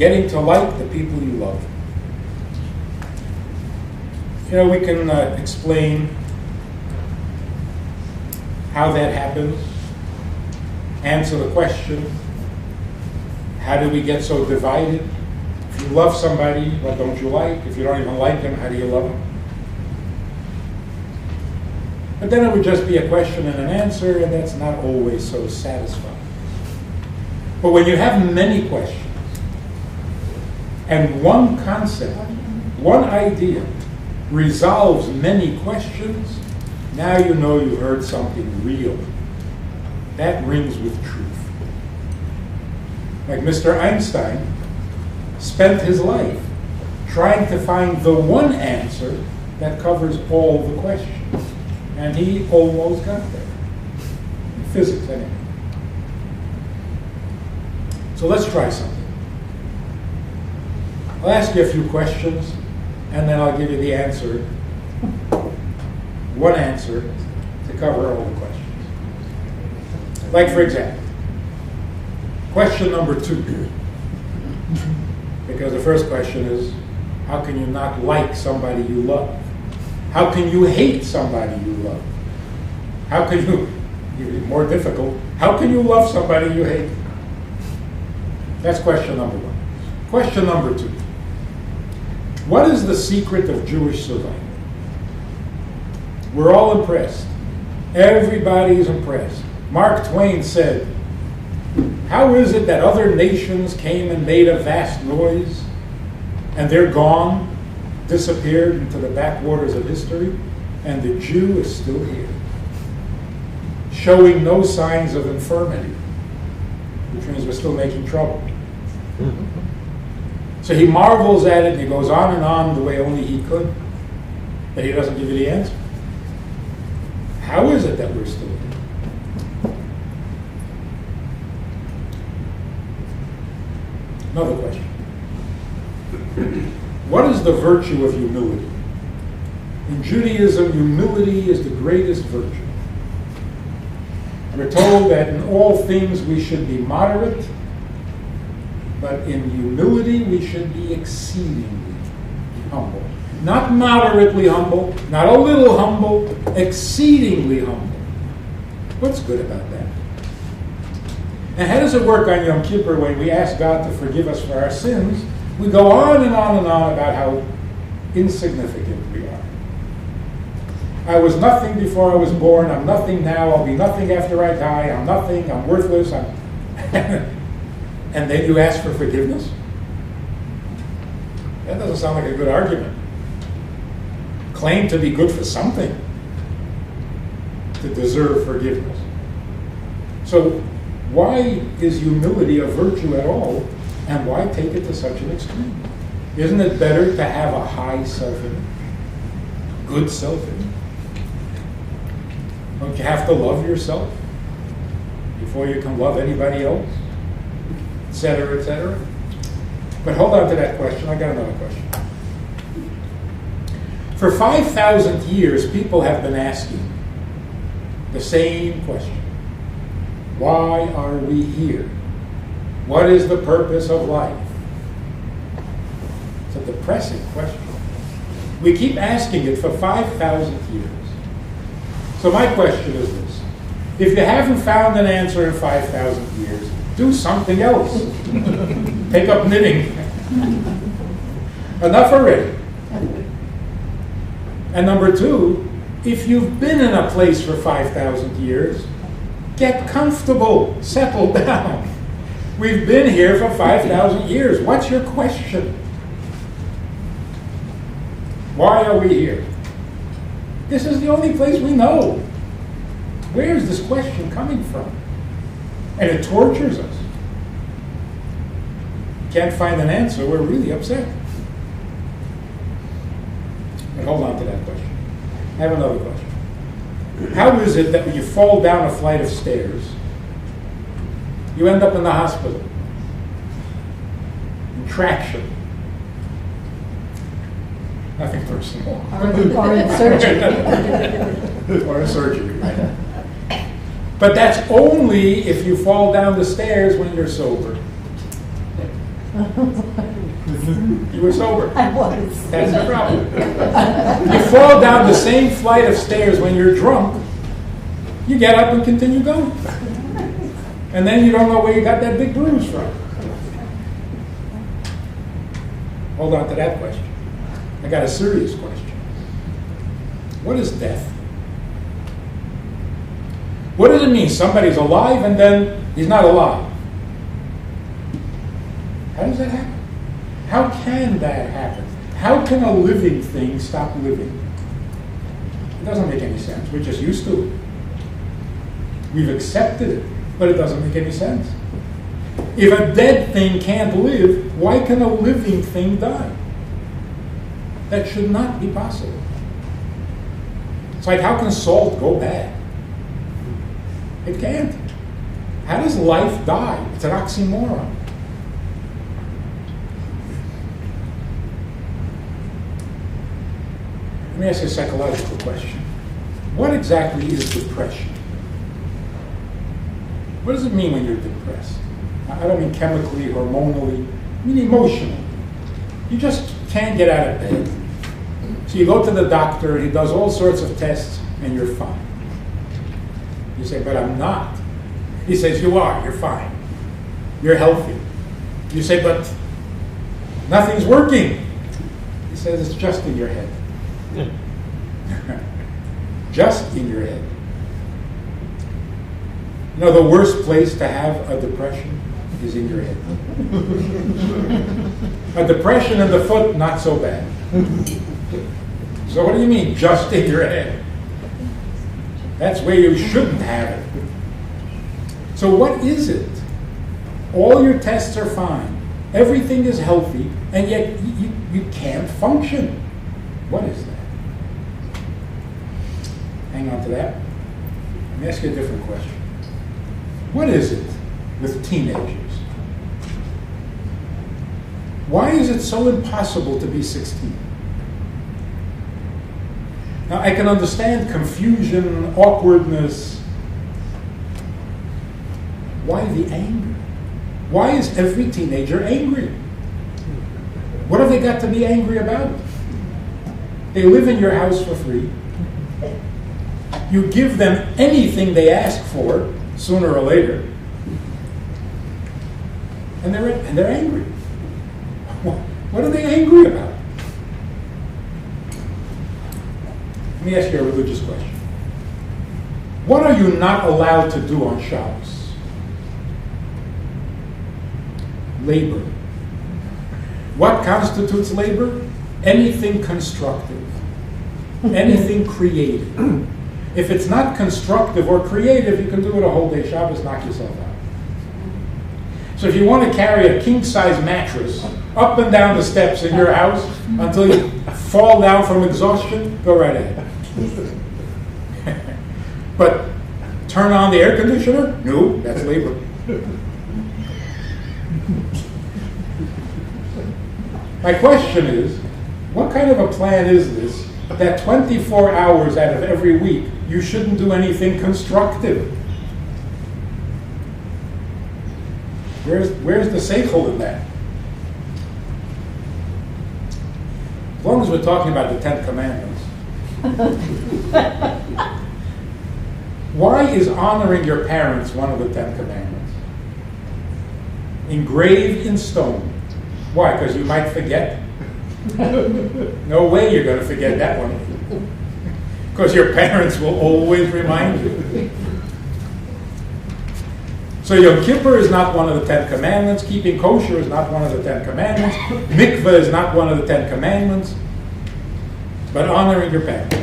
getting to like the people you love. You know, we can explain how that happens, answer the question, how do we get so divided? If you love somebody, what don't you like? If you don't even like them, how do you love them? But then it would just be a question and an answer, and that's not always so satisfying. But when you have many questions, and one concept, one idea, resolves many questions, now you know you heard something real. That rings with truth. Like Mr. Einstein spent his life trying to find the one answer that covers all the questions. And he almost got there. In physics, anyway. So let's try something. I'll ask you a few questions, and then I'll give you the answer, one answer, to cover all the questions. Like, for example, question number 2. Because the first question is, how can you not like somebody you love? How can you hate somebody you love? How can you, even more difficult, how can you love somebody you hate? That's question number 1. Question number 2. What is the secret of Jewish survival? We're all impressed. Everybody is impressed. Mark Twain said, how is it that other nations came and made a vast noise, and they're gone, disappeared into the backwaters of history, and the Jew is still here, showing no signs of infirmity, which means we're still making trouble. So he marvels at it, and he goes on and on the way only he could, but he doesn't give you the answer. How is it that we're still here? Another question. What is the virtue of humility? In Judaism, humility is the greatest virtue. We're told that in all things we should be moderate, but in humility we should be exceedingly humble. Not moderately humble, not a little humble, exceedingly humble. What's good about that? And how does it work on Yom Kippur when we ask God to forgive us for our sins? We go on and on and on about how insignificant we are. I was nothing before I was born. I'm nothing now. I'll be nothing after I die. I'm nothing. I'm worthless. And then you ask for forgiveness? That doesn't sound like a good argument. Claim to be good for something to deserve forgiveness. So why is humility a virtue at all, and why take it to such an extreme? Isn't it better to have a high self-image, good self-image? Don't you have to love yourself before you can love anybody else, etc., etc.? But hold on to that question. I got another question. For 5,000 years, people have been asking the same question. Why are we here? What is the purpose of life? It's a depressing question. We keep asking it for 5,000 years. So my question is this. If you haven't found an answer in 5,000 years, do something else. Take up knitting. Enough already. And number 2, if you've been in a place for 5,000 years, get comfortable, settle down. We've been here for 5,000 years. What's your question? Why are we here? This is the only place we know. Where is this question coming from? And it tortures us. Can't find an answer, we're really upset. But hold on to that question. I have another question. How is it that when you fall down a flight of stairs, you end up in the hospital? In traction. Nothing personal. Or in surgery. Or in surgery, right? But that's only if you fall down the stairs when you're sober. You were sober. I was. That's the problem. You fall down the same flight of stairs when you're drunk, you get up and continue going. And then you don't know where you got that big bruise from. Hold on to that question. I got a serious question. What is death? What does it mean? Somebody's alive and then he's not alive. How does that happen? How can that happen? How can a living thing stop living? It doesn't make any sense. We're just used to it. We've accepted it, but it doesn't make any sense. If a dead thing can't live, why can a living thing die? That should not be possible. It's like, how can salt go bad? It can't. How does life die? It's an oxymoron. Let me ask you a psychological question. What exactly is depression? What does it mean when you're depressed? I don't mean chemically, hormonally, I mean emotionally. You just can't get out of bed. So you go to the doctor, he does all sorts of tests, and you're fine. You say, but I'm not. He says, you are, you're fine. You're healthy. You say, but nothing's working. He says, it's just in your head. Just in your head. You know, the worst place to have a depression is in your head. A depression in the foot, not so bad. So what do you mean, just in your head? That's where you shouldn't have it. So what is it? All your tests are fine. Everything is healthy, and yet you can't function. What is that? Hang on to that. Let me ask you a different question. What is it with teenagers? Why is it so impossible to be 16? Now, I can understand confusion, awkwardness. Why the anger? Why is every teenager angry? What have they got to be angry about? They live in your house for free. You give them anything they ask for, sooner or later, and they're angry. What are they angry about? Let me ask you a religious question. What are you not allowed to do on Shabbos? Labor. What constitutes labor? Anything constructive. Anything creative. If it's not constructive or creative, you can do it a whole day Shabbos, knock yourself out. So if you want to carry a king-size mattress up and down the steps in your house until you fall down from exhaustion, go right ahead. But turn on the air conditioner? No, that's labor. My question is, what kind of a plan is this that 24 hours out of every week you shouldn't do anything constructive? Where's the seichel in that? As long as we're talking about the 10 Commandments. Why is honoring your parents one of the 10 Commandments? Engraved in stone. Why? Because you might forget? No way you're going to forget that one. Because your parents will always remind you. So Yom Kippur is not one of the 10 Commandments. Keeping kosher is not one of the 10 Commandments. Mikveh is not one of the 10 Commandments. But honoring your parents.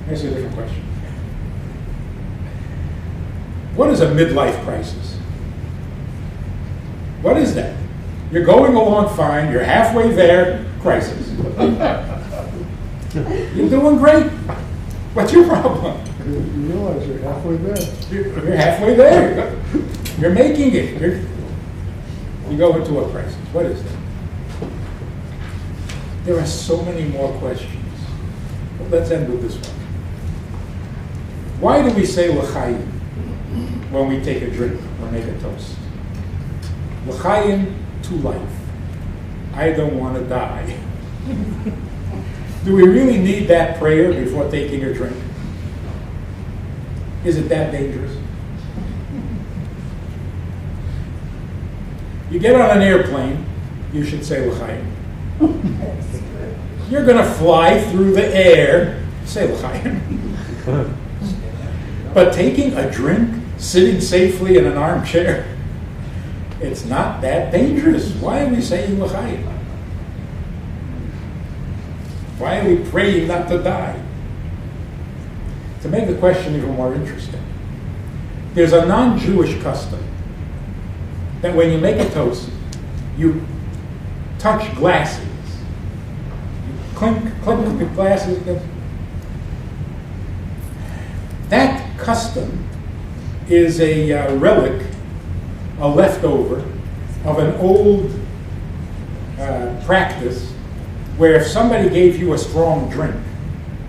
Here's a different question. What is a midlife crisis? What is that? You're going along fine, you're halfway there, crisis. You're doing great. What's your problem? You realize you're halfway there. You're halfway there. You're making it. You go into a crisis. What is that? There are so many more questions. But let's end with this one. Why do we say l'chaim? when we take a drink or make a toast. L'chaim, to life. I don't want to die. Do we really need that prayer before taking a drink? Is it that dangerous? You get on an airplane, you should say L'chaim. You're going to fly through the air, say L'chaim. But taking a drink, sitting safely in an armchair, it's not that dangerous. Why are we saying L'chaim? Why are we praying not to die? To make the question even more interesting, there's a non-Jewish custom that when you make a toast, you touch glasses. You clink the glasses. That custom is a relic, a leftover of an old practice where if somebody gave you a strong drink,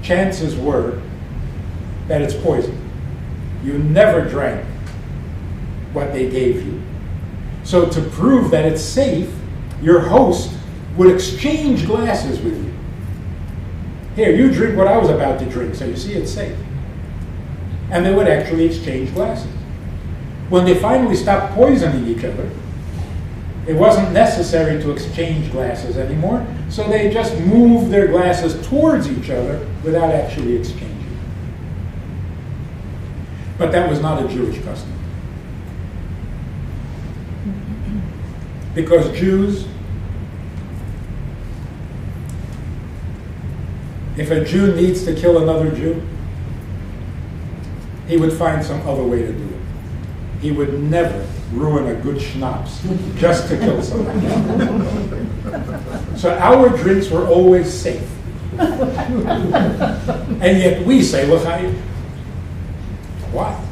chances were that it's poison. You never drank what they gave you. So to prove that it's safe, your host would exchange glasses with you. Here, you drink what I was about to drink, so you see it's safe. And they would actually exchange glasses. When they finally stopped poisoning each other, it wasn't necessary to exchange glasses anymore, so they just moved their glasses towards each other without actually exchanging. But that was not a Jewish custom. Because Jews, if a Jew needs to kill another Jew, he would find some other way to do it. He would never ruin a good schnapps just to kill somebody. So our drinks were always safe. And yet we say L'chaim. Why?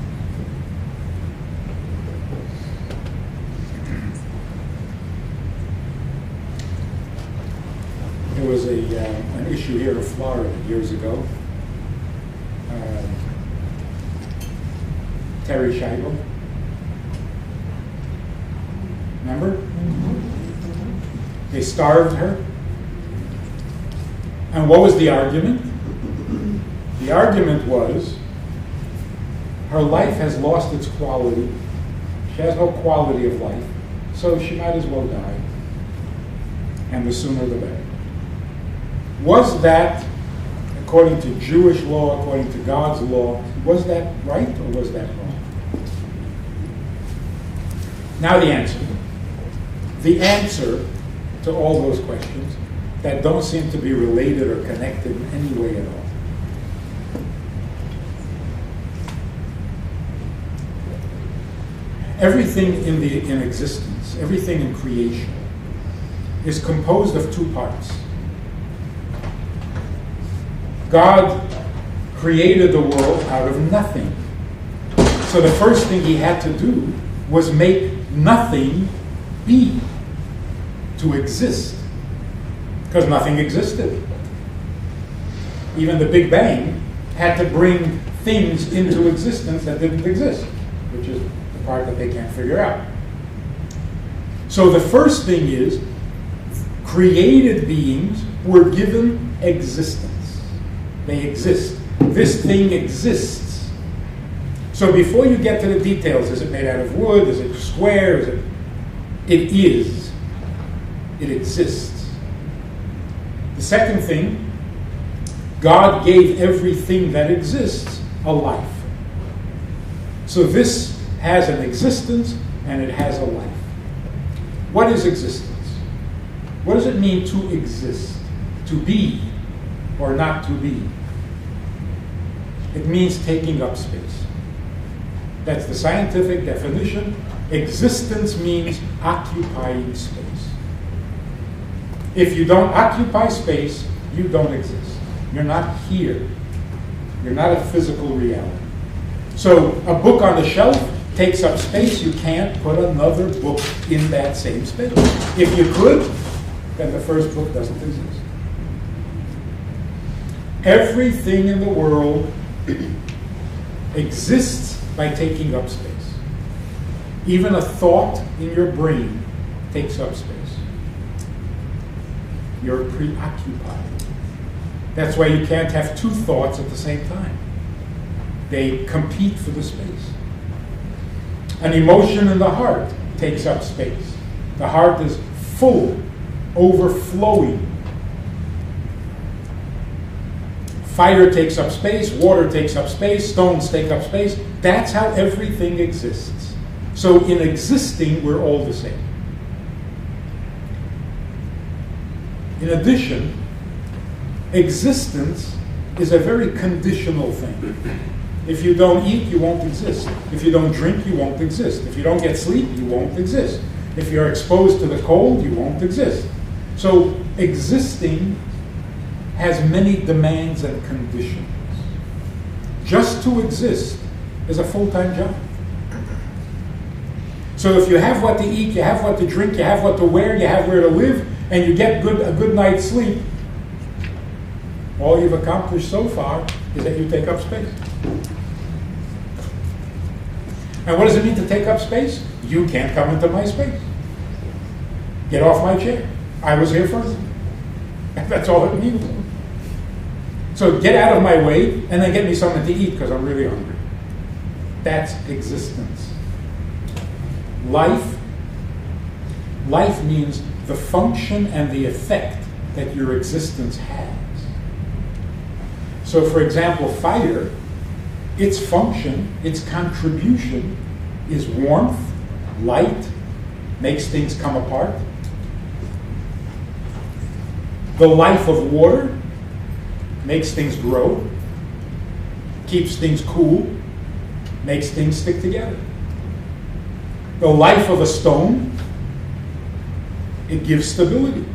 There was an issue here in Florida years ago. Terry Scheibel. Remember? They starved her. And what was the argument? The argument was her life has lost its quality. She has no quality of life, so she might as well die. And the sooner the better. Was that, according to Jewish law, according to God's law, was that right or was that wrong? Now the answer. The answer to all those questions that don't seem to be related or connected in any way at all. Everything in existence, everything in creation, is composed of two parts. God created the world out of nothing. So the first thing he had to do was make nothing be, to exist. Because nothing existed. Even the Big Bang had to bring things into existence that didn't exist, which is the part that they can't figure out. So the first thing is, created beings were given existence. They exist. This thing exists. So before you get to the details, is it made out of wood? Is it square? It is. It exists. The second thing, God gave everything that exists a life. So this has an existence and it has a life. What is existence? What does it mean to exist? To be or not to be? It means taking up space. That's the scientific definition. Existence means occupying space. If you don't occupy space, you don't exist. You're not here. You're not a physical reality. So a book on the shelf takes up space. You can't put another book in that same space. If you could, then the first book doesn't exist. Everything in the world exists by taking up space. Even a thought in your brain takes up space. You're preoccupied. That's why you can't have two thoughts at the same time. They compete for the space. An emotion in the heart takes up space. The heart is full, overflowing. Fire takes up space, water takes up space, stones take up space. That's how everything exists. So in existing, we're all the same. In addition, existence is a very conditional thing. If you don't eat, you won't exist. If you don't drink, you won't exist. If you don't get sleep, you won't exist. If you're exposed to the cold, you won't exist. So existing has many demands and conditions. Just to exist is a full-time job. So if you have what to eat, you have what to drink, you have what to wear, you have where to live, and you get a good night's sleep, all you've accomplished so far is that you take up space. And what does it mean to take up space? You can't come into my space. Get off my chair. I was here first. That's all it means. So get out of my way and then get me something to eat because I'm really hungry. That's existence. Life means the function and the effect that your existence has. So for example, fire, its function, its contribution is warmth, light, makes things come apart. The life of water makes things grow, keeps things cool, makes things stick together. The life of a stone, it gives stability.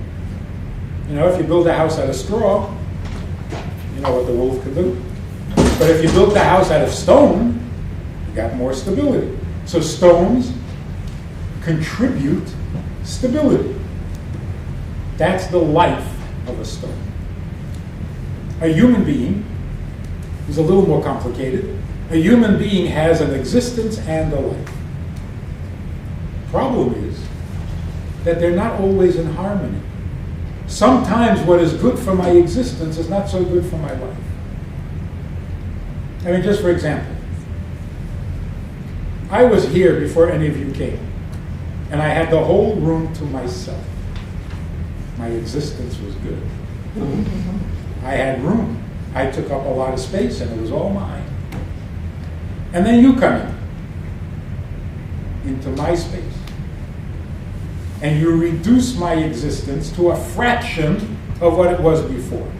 You know, if you build a house out of straw, you know what the wolf can do. But if you built the house out of stone, you got more stability. So stones contribute stability. That's the life of a stone. A human being is a little more complicated. A human being has an existence and a life. Problem is that they're not always in harmony. Sometimes what is good for my existence is not so good for my life. I mean, just for example, I was here before any of you came, and I had the whole room to myself. My existence was good. I had room. I took up a lot of space, and it was all mine. And then you come into my space, and you reduce my existence to a fraction of what it was before.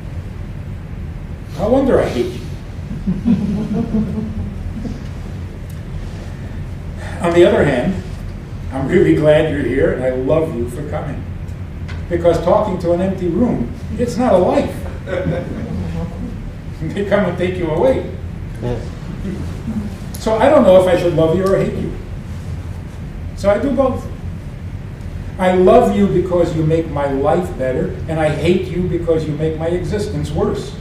No wonder I hate you. On the other hand, I'm really glad you're here, and I love you for coming. Because talking to an empty room, it's not a life. They come and take you away. So I don't know if I should love you or hate you. So I do both. I love you because you make my life better, and I hate you because you make my existence worse.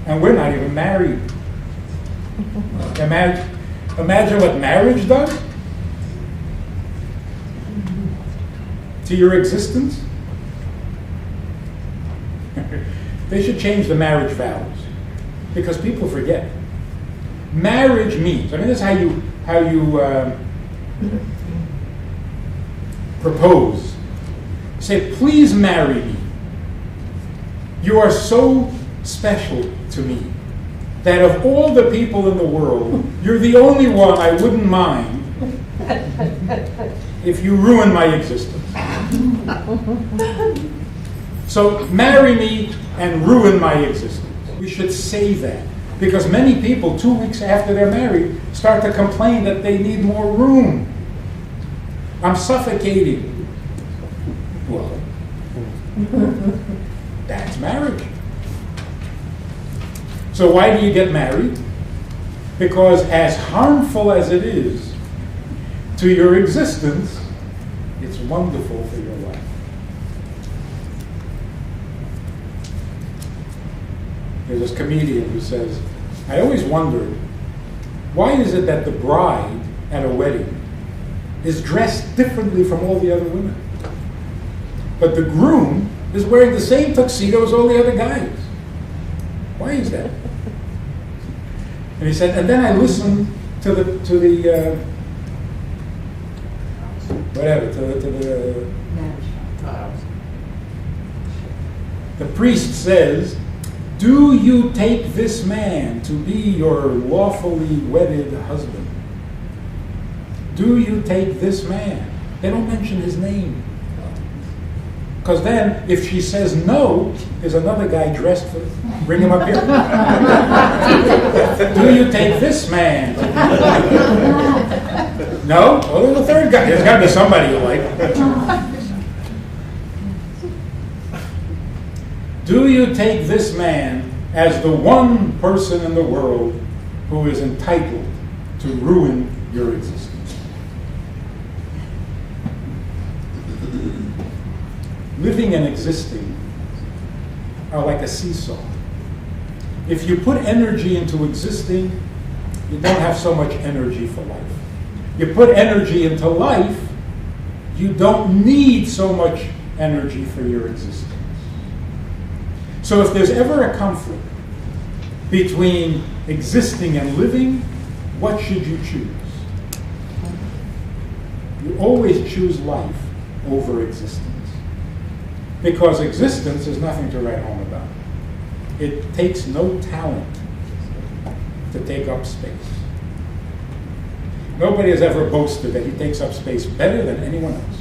And we're not even married. Imagine what marriage does to your existence. They should change the marriage vows because people forget. Marriage means, I mean, this is how you propose. Say, please marry me. You are so special to me that of all the people in the world, you're the only one I wouldn't mind if you ruin my existence. So marry me and ruin my existence. We should say that. Because many people, 2 weeks after they're married, start to complain that they need more room. I'm suffocating. Well, that's marriage. So why do you get married? Because as harmful as it is to your existence, it's wonderful for your life. There's this comedian who says, I always wondered, why is it that the bride at a wedding is dressed differently from all the other women. But the groom is wearing the same tuxedo as all the other guys. Why is that? And he said, and then I listened to the priest says, do you take this man to be your lawfully wedded husband? Do you take this man? They don't mention his name. Because then, if she says no, there's another guy dressed for, bring him up here. Do you take this man? No? Well, there's a third guy. There's got to be somebody you like. Do you take this man as the one person in the world who is entitled to ruin your existence? Living and existing are like a seesaw. If you put energy into existing, you don't have so much energy for life. You put energy into life, you don't need so much energy for your existence. So if there's ever a conflict between existing and living, what should you choose? You always choose life over existence. Because existence is nothing to write home about. It takes no talent to take up space. Nobody has ever boasted that he takes up space better than anyone else.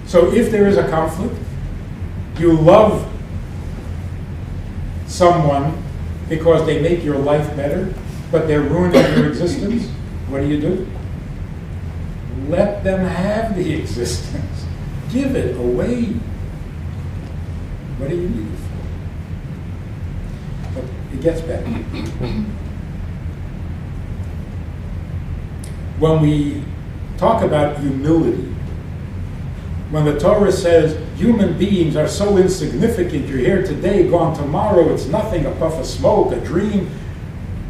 So if there is a conflict, you love someone because they make your life better, but they're ruining your existence, what do? Let them have the existence. Give it away. What do you need it for? But it gets better. When we talk about humility, when the Torah says human beings are so insignificant, you're here today, gone tomorrow, it's nothing, a puff of smoke, a dream,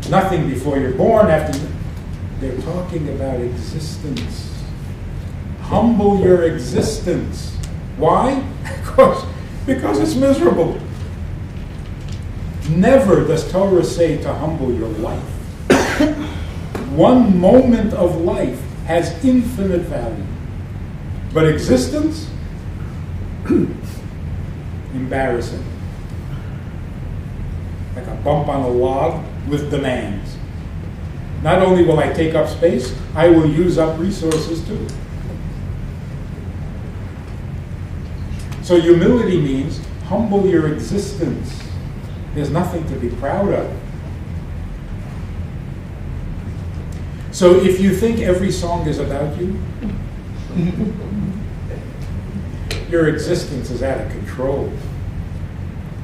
nothing before you're born, after they're talking about existence. Humble your existence. Why? Because it's miserable. Never does Torah say to humble your life. One moment of life has infinite value. But existence? Embarrassing. Like a bump on a log with demands. Not only will I take up space, I will use up resources too. So humility means humble your existence. There's nothing to be proud of. So if you think every song is about you, your existence is out of control.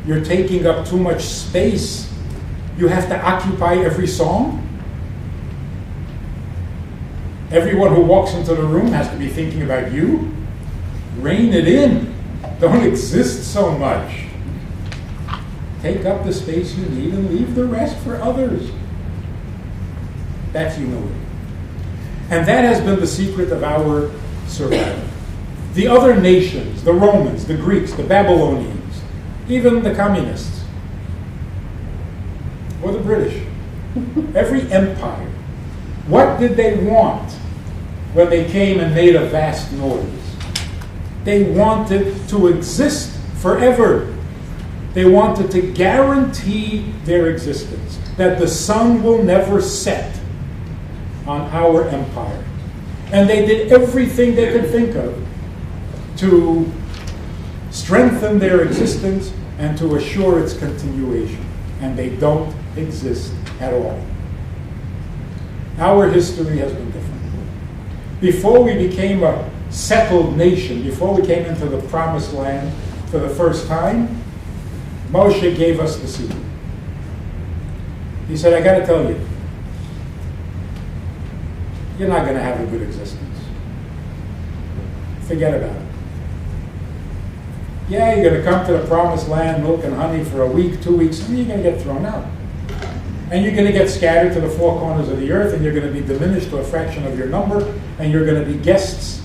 You're taking up too much space. You have to occupy every song. Everyone who walks into the room has to be thinking about you. Rein it in. Don't exist so much. Take up the space you need and leave the rest for others. That's humility. And that has been the secret of our survival. The other nations, the Romans, the Greeks, the Babylonians, even the communists, or the British, every empire, what did they want when they came and made a vast noise? They wanted to exist forever. They wanted to guarantee their existence, that the sun will never set on our empire. And they did everything they could think of to strengthen their existence and to assure its continuation. And they don't exist at all. Our history has been different. Before we became a settled nation, before we came into the promised land for the first time, Moshe gave us the secret. He said, I got to tell you, you're not going to have a good existence. Forget about it. Yeah, you're going to come to the promised land, milk and honey for a week, 2 weeks, and then you're going to get thrown out. And you're going to get scattered to the four corners of the earth, and you're going to be diminished to a fraction of your number, and you're going to be guests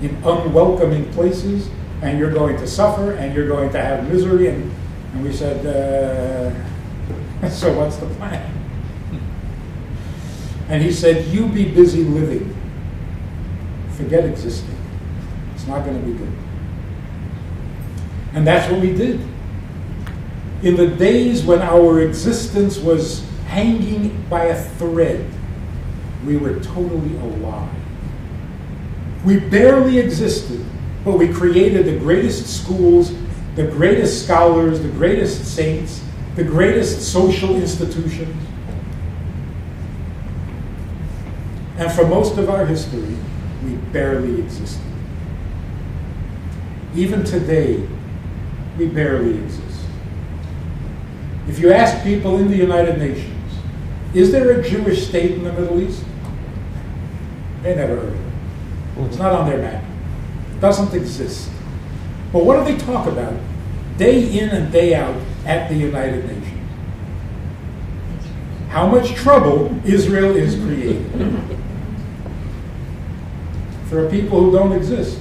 in unwelcoming places, and you're going to suffer, and you're going to have misery. And we said, so what's the plan? And he said, you be busy living. Forget existing. It's not going to be good. And that's what we did. In the days when our existence was hanging by a thread, we were totally alive. We barely existed, but we created the greatest schools, the greatest scholars, the greatest saints, the greatest social institutions. And for most of our history, we barely existed. Even today, we barely exist. If you ask people in the United Nations, is there a Jewish state in the Middle East? They never heard of it. It's not on their map. It doesn't exist. But what do they talk about day in and day out at the United Nations? How much trouble Israel is creating for people who don't exist.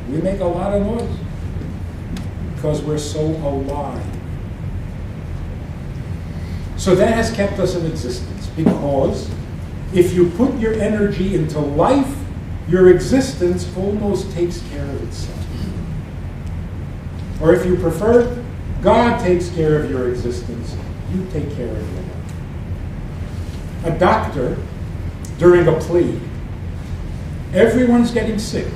We make a lot of noise because we're so alive. So that has kept us in existence, because if you put your energy into life, your existence almost takes care of itself. Or if you prefer, God takes care of your existence, you take care of your life. A doctor, during a plague, everyone's getting sick.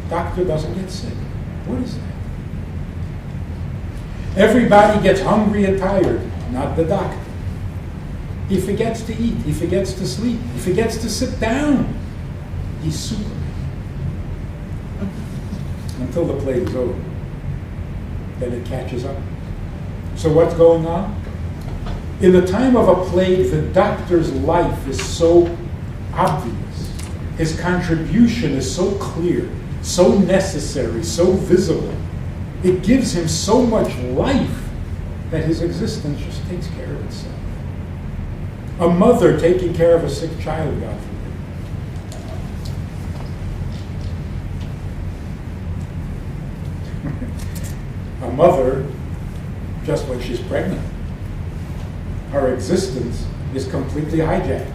Doctor doesn't get sick. What is that? Everybody gets hungry and tired, not the doctor. He forgets to eat. He forgets to sleep. He forgets to sit down. He's Superman. Until the plague is over. Then it catches up. So what's going on? In the time of a plague, the doctor's life is so obvious. His contribution is so clear, so necessary, so visible. It gives him so much life that his existence just takes care of itself. A mother taking care of a sick child, God forbid. A mother, just when she's pregnant, her existence is completely hijacked.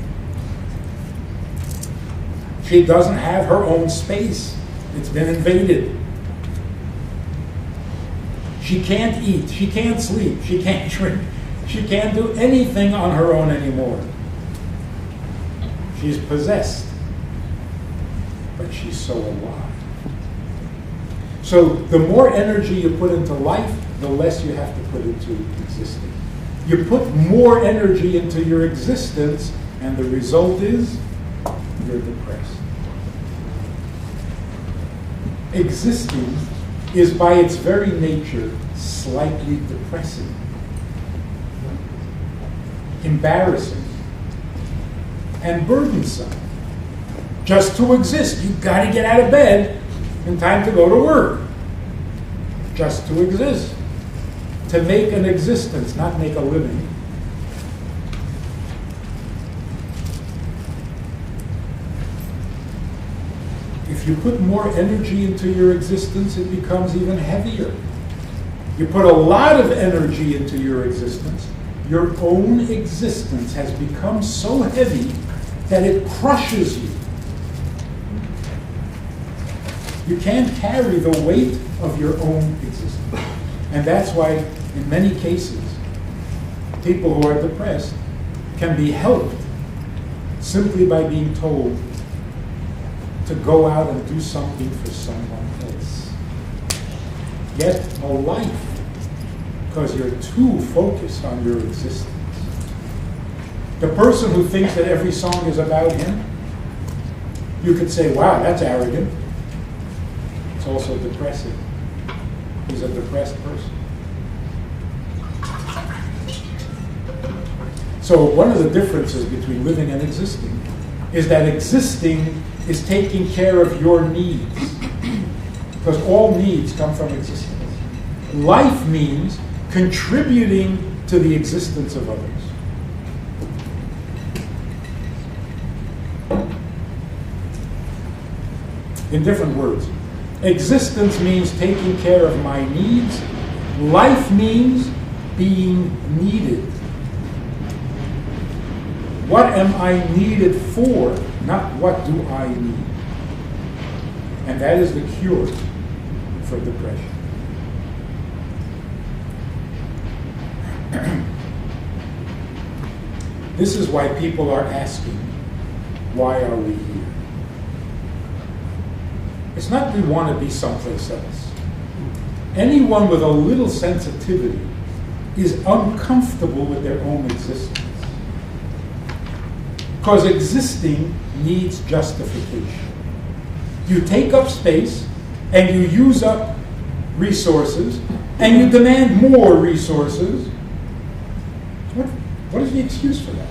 She doesn't have her own space. It's been invaded. She can't eat. She can't sleep. She can't drink. She can't do anything on her own anymore. She's possessed. But she's so alive. So the more energy you put into life, the less you have to put into existing. You put more energy into your existence, and the result is you're depressed. Existing is by its very nature slightly depressing, embarrassing, and burdensome. Just to exist, you've got to get out of bed in time to go to work. Just to exist. To make an existence, not make a living. If you put more energy into your existence, it becomes even heavier. You put a lot of energy into your existence, your own existence has become so heavy that it crushes you. You can't carry the weight of your own existence. And that's why, in many cases, people who are depressed can be helped simply by being told to go out and do something for someone else. Get a life, because you're too focused on your existence. The person who thinks that every song is about him, you could say, wow, that's arrogant. It's also depressing. He's a depressed person. So one of the differences between living and existing is that existing is taking care of your needs, because all needs come from existence. Life means contributing to the existence of others. In different words, existence means taking care of my needs. Life means being needed. What am I needed for, not what do I need? And that is the cure for depression. This is why people are asking, why are we here? It's not we want to be someplace else. Anyone with a little sensitivity is uncomfortable with their own existence. Because existing needs justification. You take up space, and you use up resources, and you demand more resources. What is the excuse for that?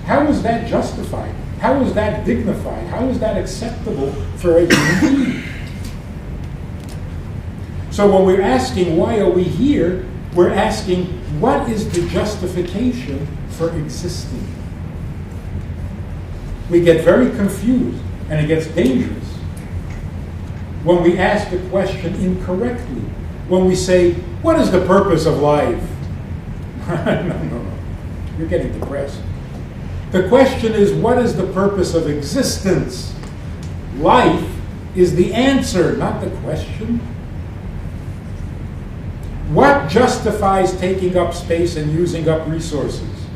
How is that justified? How is that dignified? How is that acceptable for a human being? So when we're asking, why are we here, we're asking, what is the justification for existing? We get very confused, and it gets dangerous when we ask the question incorrectly. When we say, what is the purpose of life? No. You're getting depressed. The question is, what is the purpose of existence? Life is the answer, not the question. What justifies taking up space and using up resources?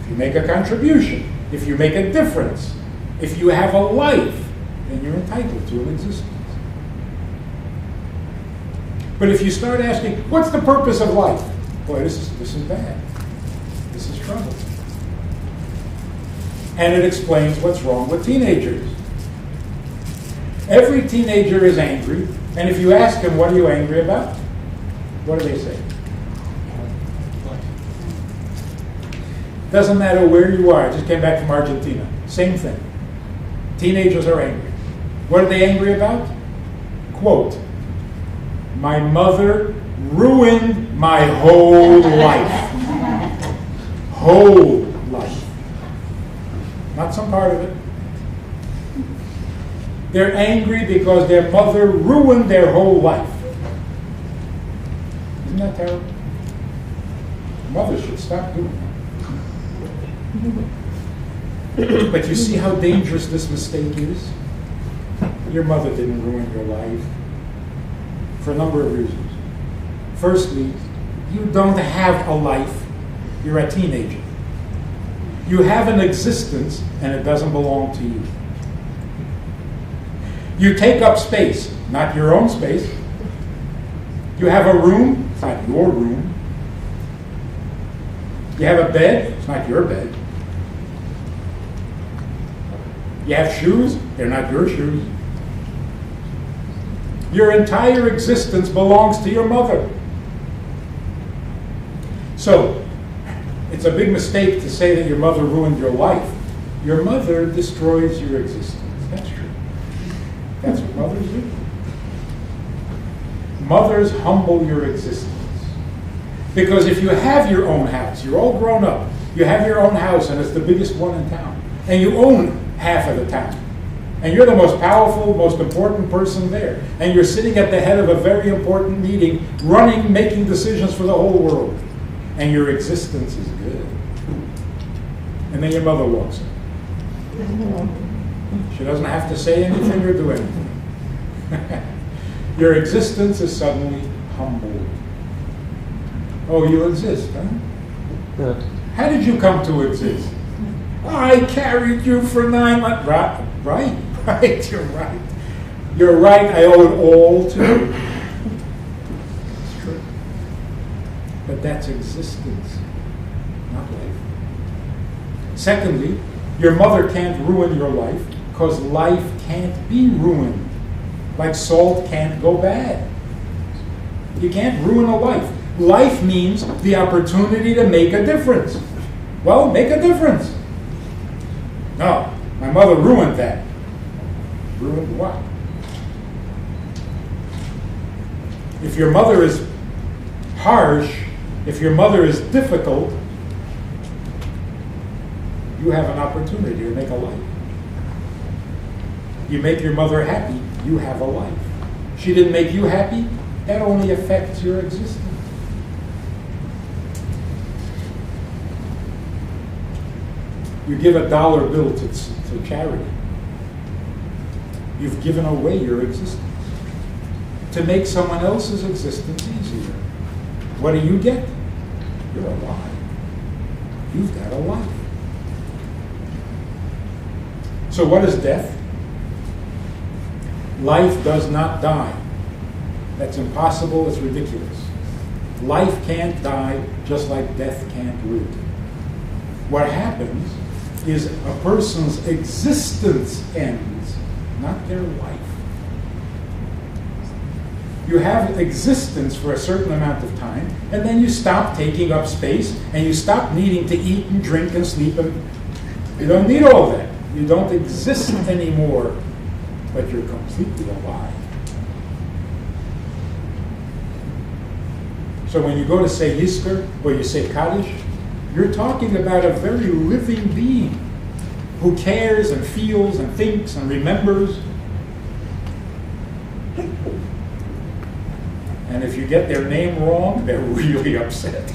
If you make a contribution, if you make a difference, if you have a life, then you're entitled to an existence. But if you start asking, what's the purpose of life? Boy, this is bad. This is trouble. And it explains what's wrong with teenagers. Every teenager is angry, and if you ask them, what are you angry about? What do they say? Doesn't matter where you are. I just came back from Argentina. Same thing. Teenagers are angry. What are they angry about? Quote, my mother ruined my whole life. Whole life. Not some part of it. They're angry because their mother ruined their whole life. Isn't that terrible? Mothers should stop doing that. But you see how dangerous this mistake is? Your mother didn't ruin your life for a number of reasons. Firstly, you don't have a life. You're a teenager. You have an existence, and it doesn't belong to you. You take up space, not your own space. You have a room, it's not your room. You have a bed, it's not your bed. You have shoes, they're not your shoes. Your entire existence belongs to your mother. So, it's a big mistake to say that your mother ruined your life. Your mother destroys your existence. That's true. That's what mothers do. Mothers humble your existence. Because if you have your own house, you're all grown up, you have your own house and it's the biggest one in town, and you own half of the town, and you're the most powerful, most important person there, and you're sitting at the head of a very important meeting, running, making decisions for the whole world, and your existence is good. And then your mother walks in. She doesn't have to say anything or do anything. Your existence is suddenly humbled. Oh, you exist, huh? Yeah. How did you come to exist? I carried you for 9 months. Right, you're right. You're right, I owe it all to you. It's true. But that's existence, not life. Secondly, your mother can't ruin your life because life can't be ruined. Like salt can't go bad. You can't ruin a life. Life means the opportunity to make a difference. Well, make a difference. No, my mother ruined that. Ruined what? If your mother is harsh, If your mother is difficult, you have an opportunity to make a life. You make your mother happy, you have a life. She didn't make you happy, that only affects your existence. You give a dollar bill to charity. You've given away your existence to make someone else's existence easier. What do you get? You're alive. You've got a life. So what is death? Life does not die. That's impossible, it's ridiculous. Life can't die just like death can't live. What happens is a person's existence ends, not their life. You have existence for a certain amount of time, and then you stop taking up space, and you stop needing to eat and drink and sleep, and you don't need all that. You don't exist anymore, but you're completely alive. So when you go to say Yizkor, or you say Kaddish, you're talking about a very living being who cares and feels and thinks and remembers. And if you get their name wrong, they're really upset.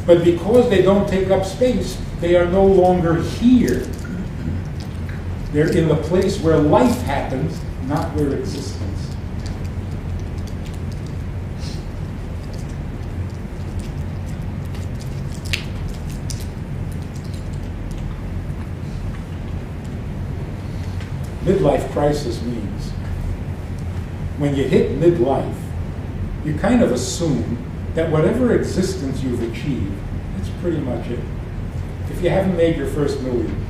But because they don't take up space, they are no longer here. They're in the place where life happens, not where existence. Midlife crisis means when you hit midlife, you kind of assume that whatever existence you've achieved, that's pretty much it. If you haven't made your first million,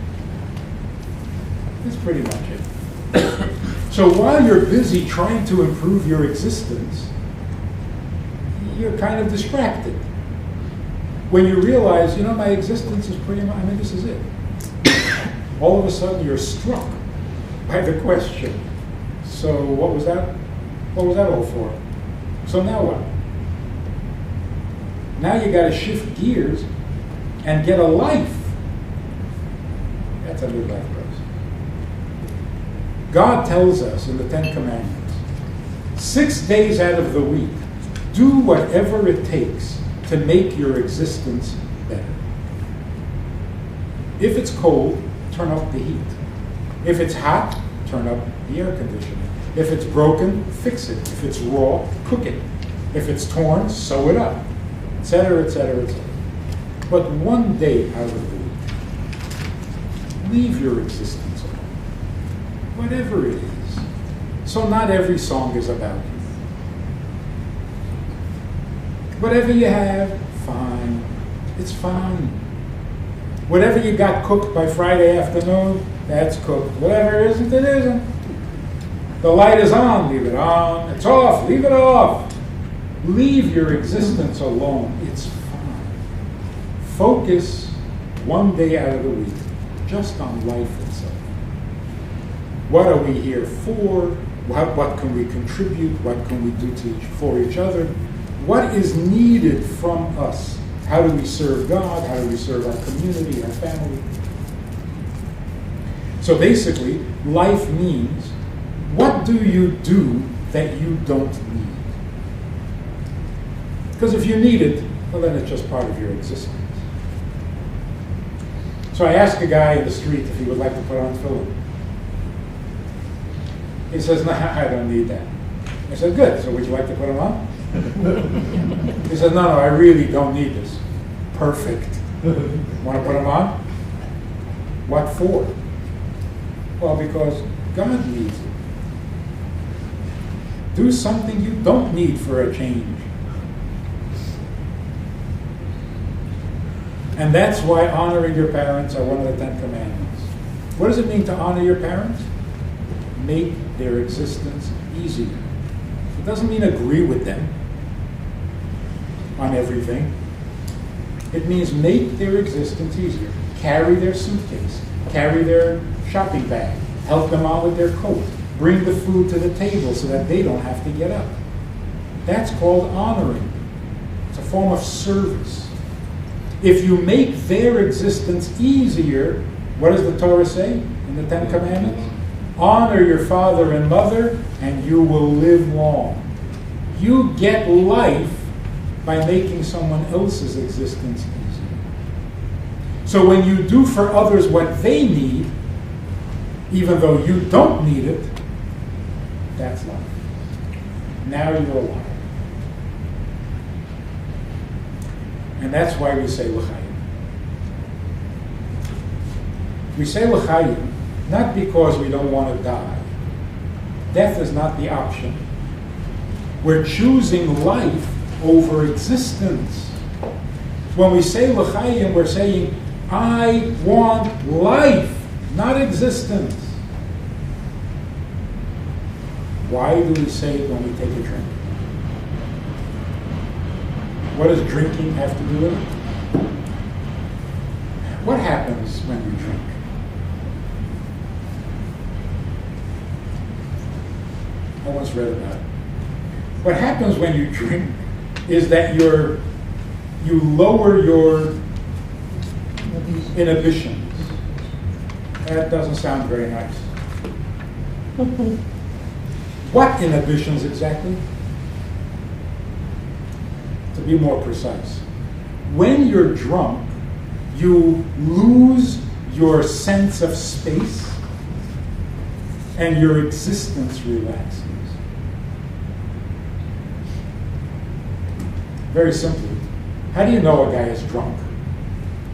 that's pretty much it. So while you're busy trying to improve your existence, you're kind of distracted. When you realize, my existence is pretty much, this is it. All of a sudden you're struck by the question, so what was that? What was that all for? So now what? Now you got to shift gears and get a life. That's a midlife crisis. God tells us in the Ten Commandments, 6 days out of the week, do whatever it takes to make your existence better. If it's cold, turn up the heat. If it's hot, turn up the air conditioning. If it's broken, fix it. If it's raw, cook it. If it's torn, sew it up, etc., etc., etc. But one day out of the week, leave your existence alone, whatever it is. So not every song is about you. Whatever you have, fine. It's fine. Whatever you got cooked by Friday afternoon, that's cooked. Whatever isn't, it isn't. The light is on, leave it on. It's off, leave it off. Leave your existence alone. It's fine. Focus one day out of the week just on life itself. What are we here for? What can we contribute? What can we do for each other? What is needed from us? How do we serve God? How do we serve our community, our family? So basically, life means, what do you do that you don't need? Because if you need it, well, then it's just part of your existence. So I asked a guy in the street if he would like to put on tefillin. He says, no, I don't need that. I said, good, so would you like to put them on? He said, no, I really don't need this. Perfect. Want to put them on? What for? Well, because God needs it. Do something you don't need for a change. And that's why honoring your parents are one of the 10 Commandments. What does it mean to honor your parents? Make their existence easier. It doesn't mean agree with them on everything. It means make their existence easier. Carry their suitcase. Carry their shopping bag. Help them out with their coat. Bring the food to the table so that they don't have to get up. That's called honoring. It's a form of service. If you make their existence easier, what does the Torah say in the Ten Commandments? Honor your father and mother, and you will live long. You get life by making someone else's existence easier. So when you do for others what they need, even though you don't need it, that's life. Now you're alive. And that's why we say l'chaim. We say l'chaim not because we don't want to die. Death is not the option. We're choosing life over existence. When we say l'chaim, we're saying, I want life, not existence. Why do we say it when we take a drink? What does drinking have to do with it? What happens when you drink? I once read about it. What happens when you drink is that you lower your inhibitions. That doesn't sound very nice. What inhibitions exactly? To be more precise, when you're drunk, you lose your sense of space and your existence relaxes. Very simply, how do you know a guy is drunk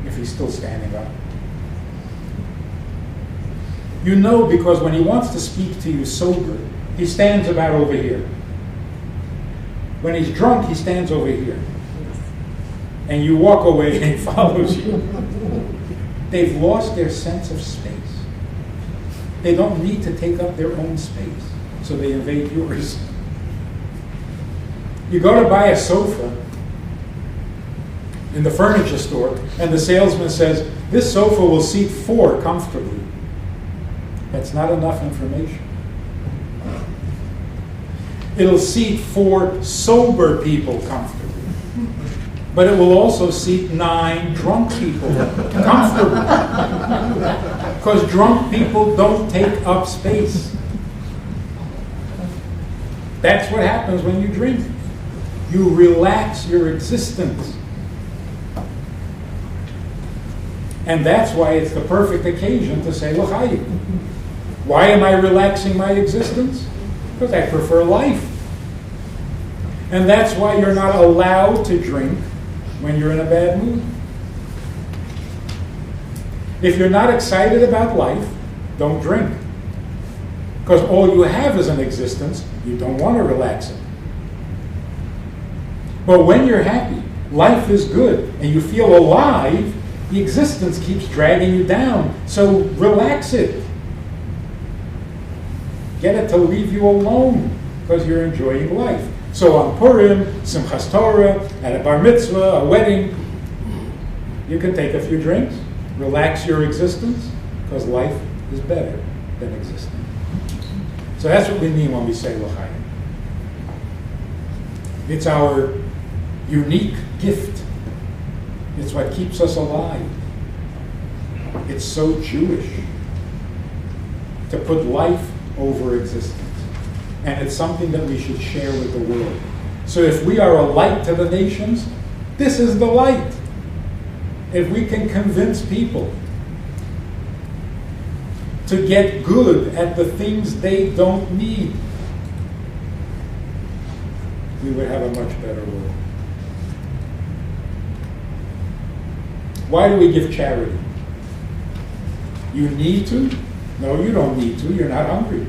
if he's still standing up? You know because when he wants to speak to you sober, he stands about over here. When he's drunk, he stands over here. And you walk away and he follows you. They've lost their sense of space. They don't need to take up their own space, so they invade yours. You go to buy a sofa in the furniture store, and the salesman says, this sofa will seat 4 comfortably. That's not enough information. It'll seat 4 sober people comfortably. But it will also seat 9 drunk people comfortably. Because drunk people don't take up space. That's what happens when you drink. You relax your existence. And that's why it's the perfect occasion to say l'chaim. Why am I relaxing my existence? Because I prefer life. And that's why you're not allowed to drink when you're in a bad mood. If you're not excited about life, don't drink. Because all you have is an existence, you don't want to relax it. But when you're happy, life is good, and you feel alive, the existence keeps dragging you down. So relax it. Get it to leave you alone because you're enjoying life. So on Purim, Simchas Torah, at a bar mitzvah, a wedding, you can take a few drinks, relax your existence, because life is better than existing. So that's what we mean when we say l'chaim. It's our unique gift. It's what keeps us alive. It's so Jewish to put life over existence. And it's something that we should share with the world. So if we are a light to the nations, this is the light. If we can convince people to get good at the things they don't need, we would have a much better world. Why do we give charity? You need to? No, you don't need to. You're not hungry.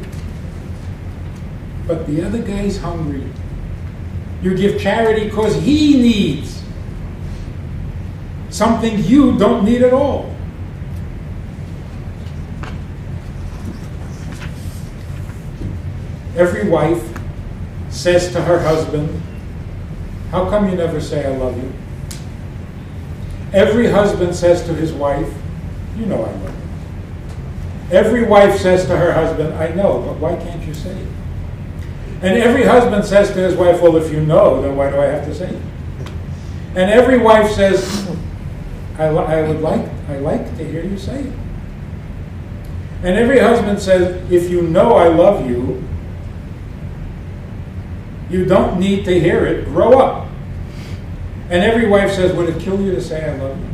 But the other guy's hungry. You give charity because he needs something you don't need at all. Every wife says to her husband, how come you never say I love you? Every husband says to his wife, you know I love you. Every wife says to her husband, I know, but why can't you say it? And every husband says to his wife, well, if you know, then why do I have to say it? And every wife says, I like to hear you say it. And every husband says, if you know I love you, you don't need to hear it, grow up. And every wife says, would it kill you to say I love you?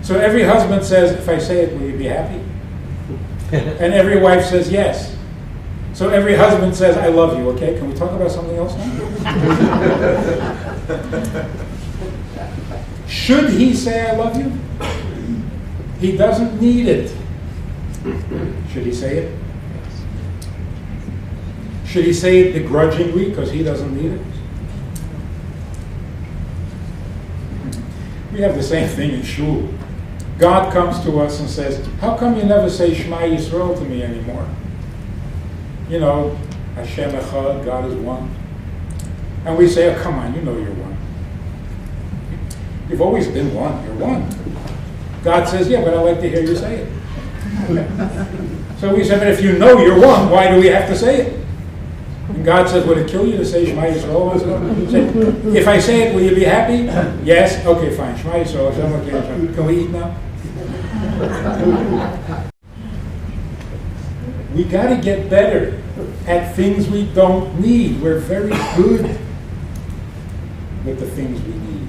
So every husband says, if I say it, will you be happy? And every wife says, yes. So every husband says, I love you, okay? Can we talk about something else now? Should he say I love you? He doesn't need it. Should he say it? Should he say it begrudgingly because he doesn't need it? We have the same thing in shul. God comes to us and says, how come you never say Shema Yisrael to me anymore? You know, Hashem Echad, God is one. And we say, oh, come on, you know you're one. You've always been one, you're one. God says, yeah, but I like to hear you say it. So we say, but if you know you're one, why do we have to say it? And God says, would it kill you to say Shema Yisrael? If I say it, will you be happy? Yes? Okay, fine. Shema Yisrael. Can we eat now? We got to get better at things we don't need. We're very good with the things we need.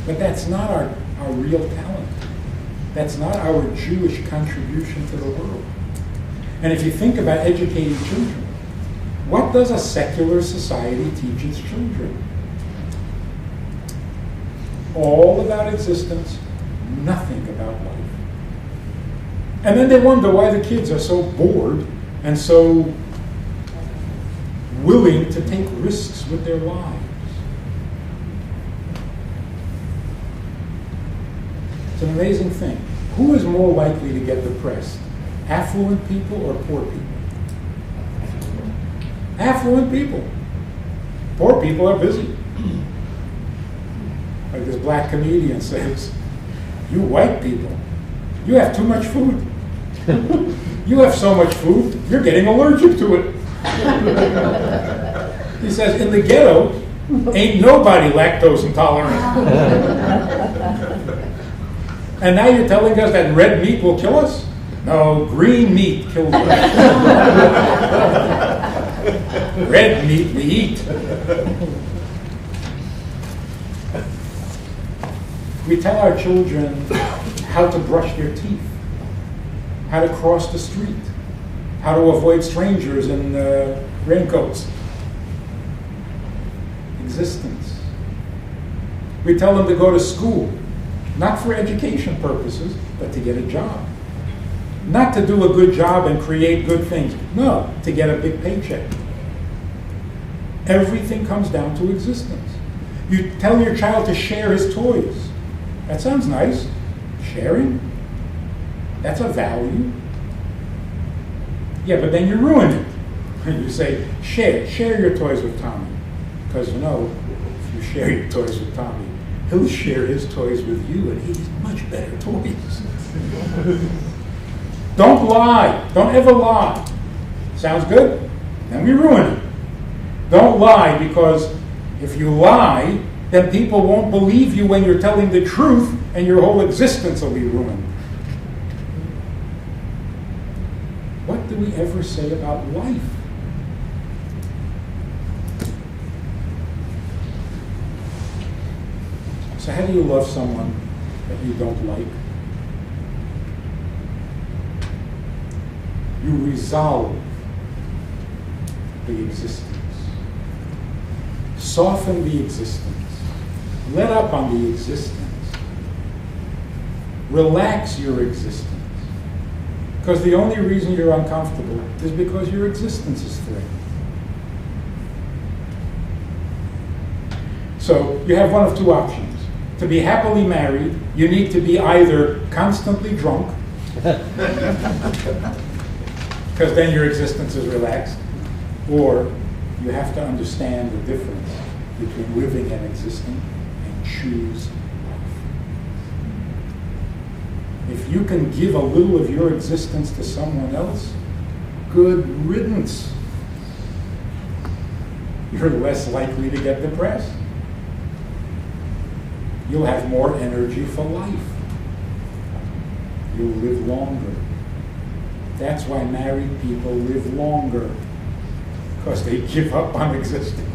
But that's not our real talent. That's not our Jewish contribution to the world. And if you think about educating children, what does a secular society teach its children? All about existence, nothing about life. And then they wonder why the kids are so bored and so willing to take risks with their lives. It's an amazing thing. Who is more likely to get depressed? Affluent people or poor people? Affluent people. Poor people are busy. Like this black comedian says, you white people, you have too much food. You have so much food, you're getting allergic to it. He says, in the ghetto, ain't nobody lactose intolerant. And now you're telling us that red meat will kill us? No, green meat kills us. Red meat we eat. We tell our children how to brush their teeth, how to cross the street, how to avoid strangers in raincoats. Existence. We tell them to go to school, not for education purposes, but to get a job. Not to do a good job and create good things. No, to get a big paycheck. Everything comes down to existence. You tell your child to share his toys. That sounds nice. Sharing? That's a value. Yeah, but then you ruin it. And you say, share your toys with Tommy. Because you know, if you share your toys with Tommy, he'll share his toys with you and he's much better toys. Don't lie. Don't ever lie. Sounds good? Then we ruin it. Don't lie, because if you lie, then people won't believe you when you're telling the truth and your whole existence will be ruined. What do we ever say about life? So how do you love someone that you don't like? You resolve the existence. Soften the existence. Let up on the existence. Relax your existence. Because the only reason you're uncomfortable is because your existence is threatened. So you have one of two options. To be happily married, you need to be either constantly drunk, because then your existence is relaxed, or you have to understand the difference between living and existing and choose life. If you can give a little of your existence to someone else, Good riddance. You're less likely to get depressed. You'll have more energy for life. You'll live longer. That's why married people live longer, because they give up on existing.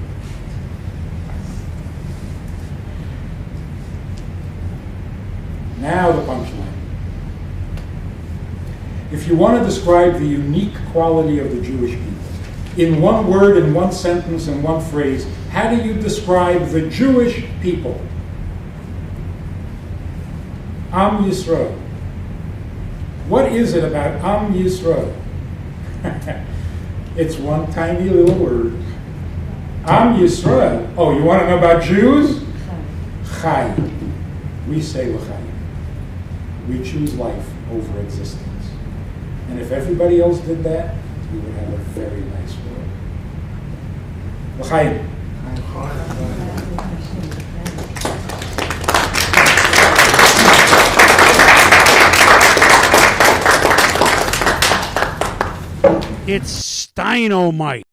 Now the punchline. If you want to describe the unique quality of the Jewish people, in one word, in one sentence, in one phrase, how do you describe the Jewish people? Am Yisrael. What is it about Am Yisrael? It's one tiny little word. Am Yisrael. Oh, you want to know about Jews? Chai. We say l'chai. We choose life over existence. And if everybody else did that, we would have a very nice world. L'chaim. It's Stein-O-Mite.